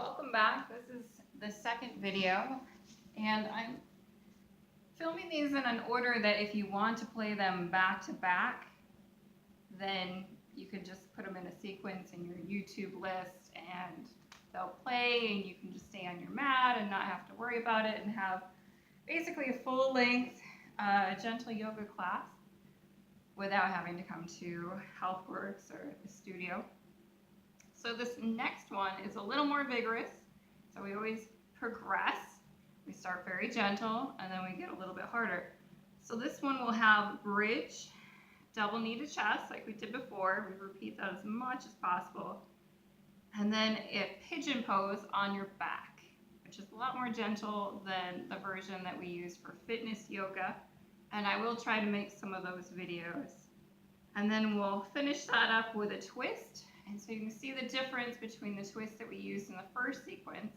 welcome back. This is the second video, and I'm filming these in an order that if you want to play them back to back, then you can just put them in a sequence in your YouTube list and they'll play and you can just stay on your mat and not have to worry about it and have basically a full-length gentle yoga class without having to come to HealthWorks or the studio. So this next one is a little more vigorous. So we always progress. We start very gentle and then we get a little bit harder. So this one will have bridge, double knee to chest like we did before. We repeat that as much as possible. And then a pigeon pose on your back, which is a lot more gentle than the version that we use for fitness yoga. And I will try to make some of those videos. And then we'll finish that up with a twist. And so you can see the difference between the twist that we used in the first sequence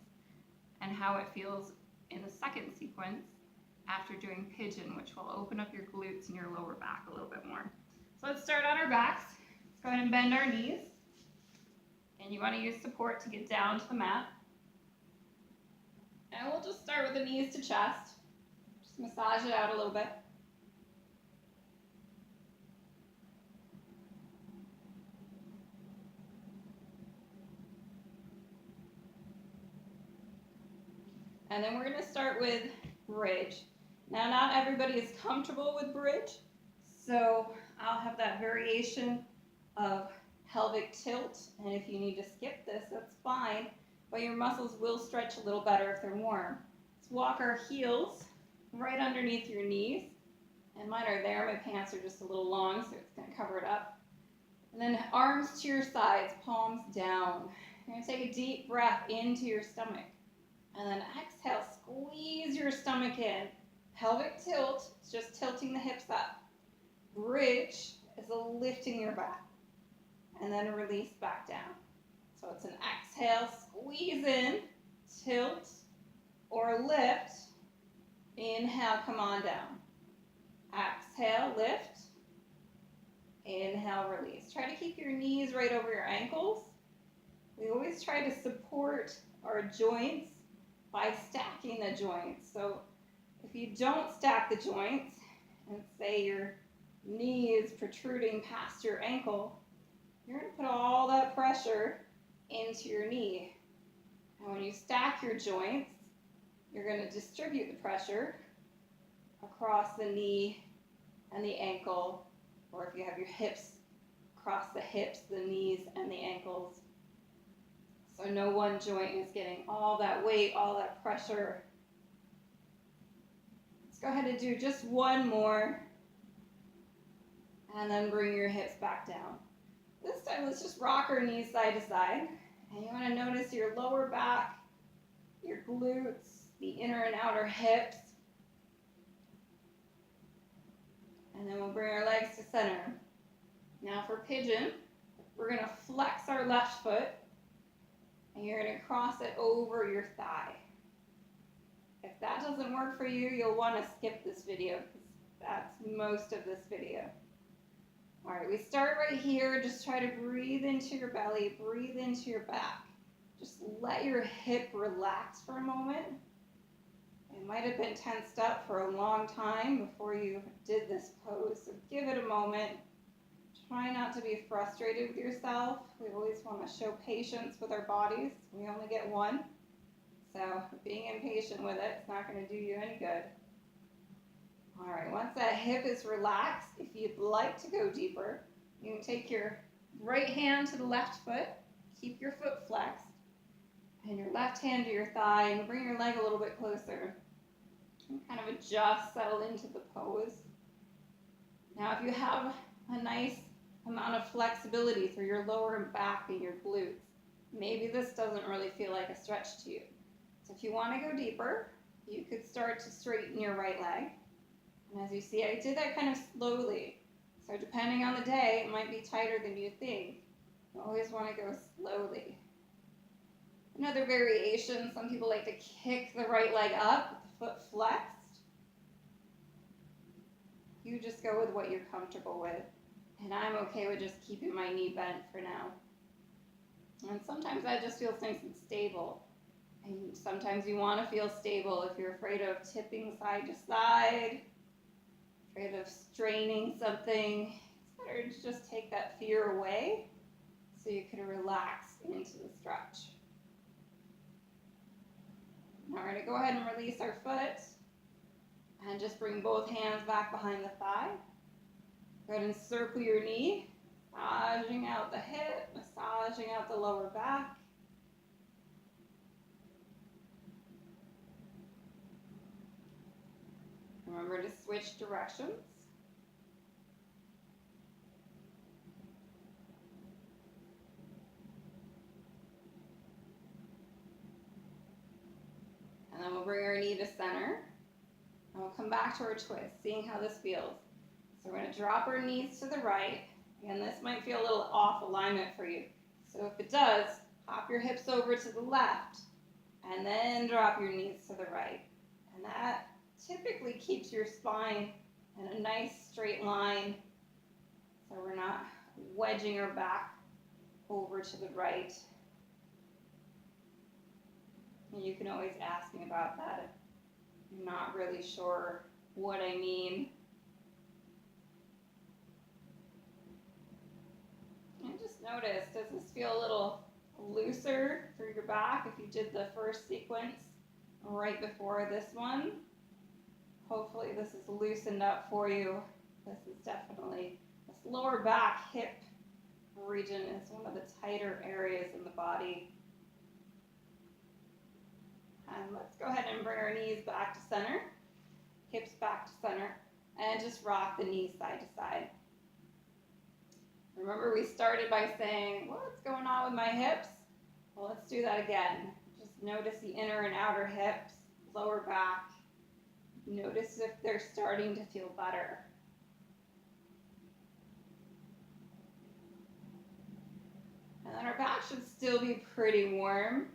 and how it feels in the second sequence after doing pigeon, which will open up your glutes and your lower back a little bit more. So let's start on our backs. Let's go ahead and bend our knees. And you want to use support to get down to the mat. And we'll just start with the knees to chest. Just massage it out a little bit. And then we're going to start with bridge. Now, not everybody is comfortable with bridge, so I'll have that variation of pelvic tilt, and if you need to skip this, that's fine, but your muscles will stretch a little better if they're warm. Let's walk our heels right underneath your knees, and mine are there. My pants are just a little long, so it's going to cover it up. And then arms to your sides, palms down. You're going to take a deep breath into your stomach. And then exhale, squeeze your stomach in. Pelvic tilt is just tilting the hips up. Bridge is lifting your back. And then release back down. So it's an exhale, squeeze in, tilt, or lift. Inhale, come on down. Exhale, lift. Inhale, release. Try to keep your knees right over your ankles. We always try to support our joints by stacking the joints. So if you don't stack the joints and say your knee is protruding past your ankle, you're going to put all that pressure into your knee. And when you stack your joints, you're going to distribute the pressure across the knee and the ankle, or if you have your hips, across the hips, the knees, and the ankles. So no one joint is getting all that weight, all that pressure. Let's go ahead and do just one more. And then bring your hips back down. This time, let's just rock our knees side to side. And you want to notice your lower back, your glutes, the inner and outer hips. And then we'll bring our legs to center. Now for pigeon, we're going to flex our left foot. And you're going to cross it over your thigh. If that doesn't work for you, you'll want to skip this video because that's most of this video. All right, we start right here. Just try to breathe into your belly, breathe into your back. Just let your hip relax for a moment. It might have been tensed up for a long time before you did this pose, so give it a moment. Try not to be frustrated with yourself. We always want to show patience with our bodies. We only get one. So being impatient with it is not going to do you any good. All right, once that hip is relaxed, if you'd like to go deeper, you can take your right hand to the left foot, keep your foot flexed, and your left hand to your thigh, and bring your leg a little bit closer. And kind of adjust, settle into the pose. Now if you have a nice amount of flexibility through your lower back and your glutes, maybe this doesn't really feel like a stretch to you. So if you want to go deeper, you could start to straighten your right leg. And as you see, I did that kind of slowly. So depending on the day, it might be tighter than you think. You always want to go slowly. Another variation, some people like to kick the right leg up with the foot flexed. You just go with what you're comfortable with. And I'm okay with just keeping my knee bent for now. And sometimes that just feels nice and stable. And sometimes you want to feel stable. If you're afraid of tipping side to side, afraid of straining something, it's better to just take that fear away so you can relax into the stretch. Now we're going to go ahead and release our foot and just bring both hands back behind the thigh. Go ahead and circle your knee, massaging out the hip, massaging out the lower back. Remember to switch directions. And then we'll bring our knee to center. And we'll come back to our twist, seeing how this feels. So we're going to drop our knees to the right. Again, this might feel a little off alignment for you. So if it does, hop your hips over to the left and then drop your knees to the right. And that typically keeps your spine in a nice straight line so we're not wedging our back over to the right. And you can always ask me about that if you're not really sure what I mean. And just notice, does this feel a little looser through your back if you did the first sequence right before this one? Hopefully this is loosened up for you. This is definitely, this lower back hip region is one of the tighter areas in the body. And let's go ahead and bring our knees back to center, hips back to center, and just rock the knees side to side. Remember we started by saying, what's going on with my hips? Well, let's do that again. Just notice the inner and outer hips, lower back. Notice if they're starting to feel better. And then our back should still be pretty warm,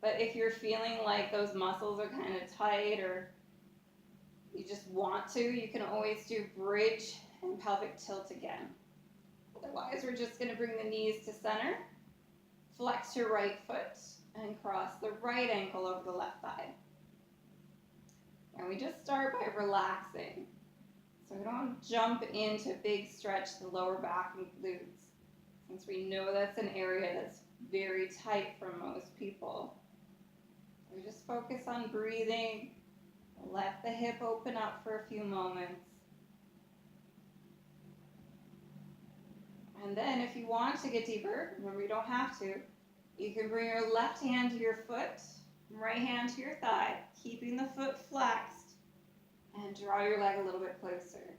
but if you're feeling like those muscles are kind of tight or you just want to, you can always do bridge and pelvic tilt again. Otherwise, we're just going to bring the knees to center, flex your right foot, and cross the right ankle over the left thigh. And we just start by relaxing. So we don't jump into big stretch the lower back and glutes, since we know that's an area that's very tight for most people. We just focus on breathing, let the hip open up for a few moments. And then if you want to get deeper, remember you don't have to, you can bring your left hand to your foot, right hand to your thigh, keeping the foot flexed, and draw your leg a little bit closer.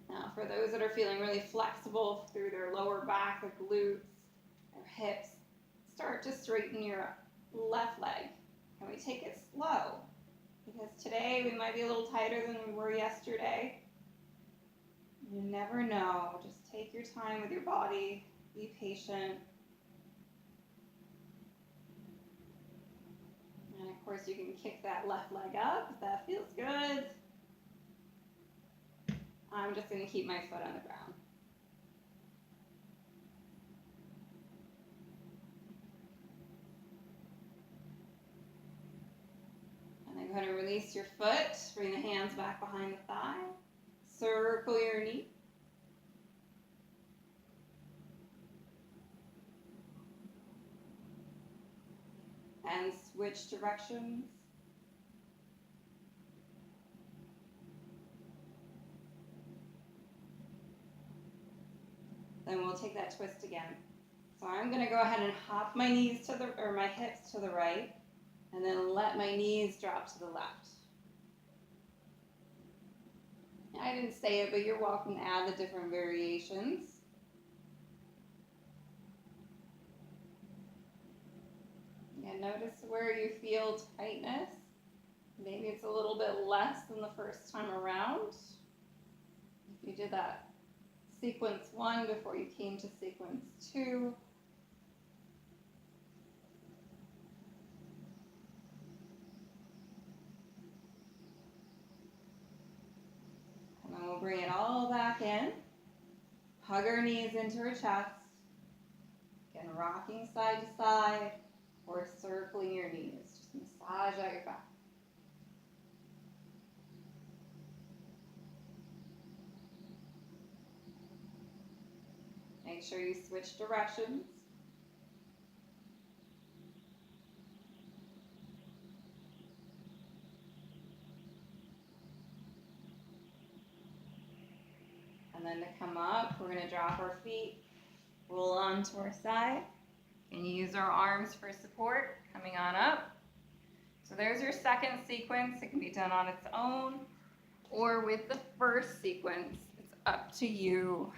Now, for those that are feeling really flexible through their lower back, their glutes, their hips, start to straighten your left leg. And we take it slow, because today we might be a little tighter than we were yesterday. You never know. Just take your time with your body. Be patient. And of course, you can kick that left leg up if that feels good. I'm just going to keep my foot on the ground. And then go ahead and release your foot. Bring the hands back behind the thigh. Circle your knee. And switch directions. Then we'll take that twist again. So I'm going to go ahead and hop my knees to the, or my hips to the right, and then let my knees drop to the left. I didn't say it, but you're welcome to add the different variations. And notice where you feel tightness. Maybe it's a little bit less than the first time around. If you did that sequence 1 before you came to sequence 2. And then we'll bring it all back in. Hug our knees into our chest. Again, rocking side to side. or circling your knees. Just massage out your back. Make sure you switch directions. And then to come up, we're going to drop our feet, roll onto our side, and use our arms for support, coming on up. So there's your second sequence. It can be done on its own or with the first sequence. It's up to you.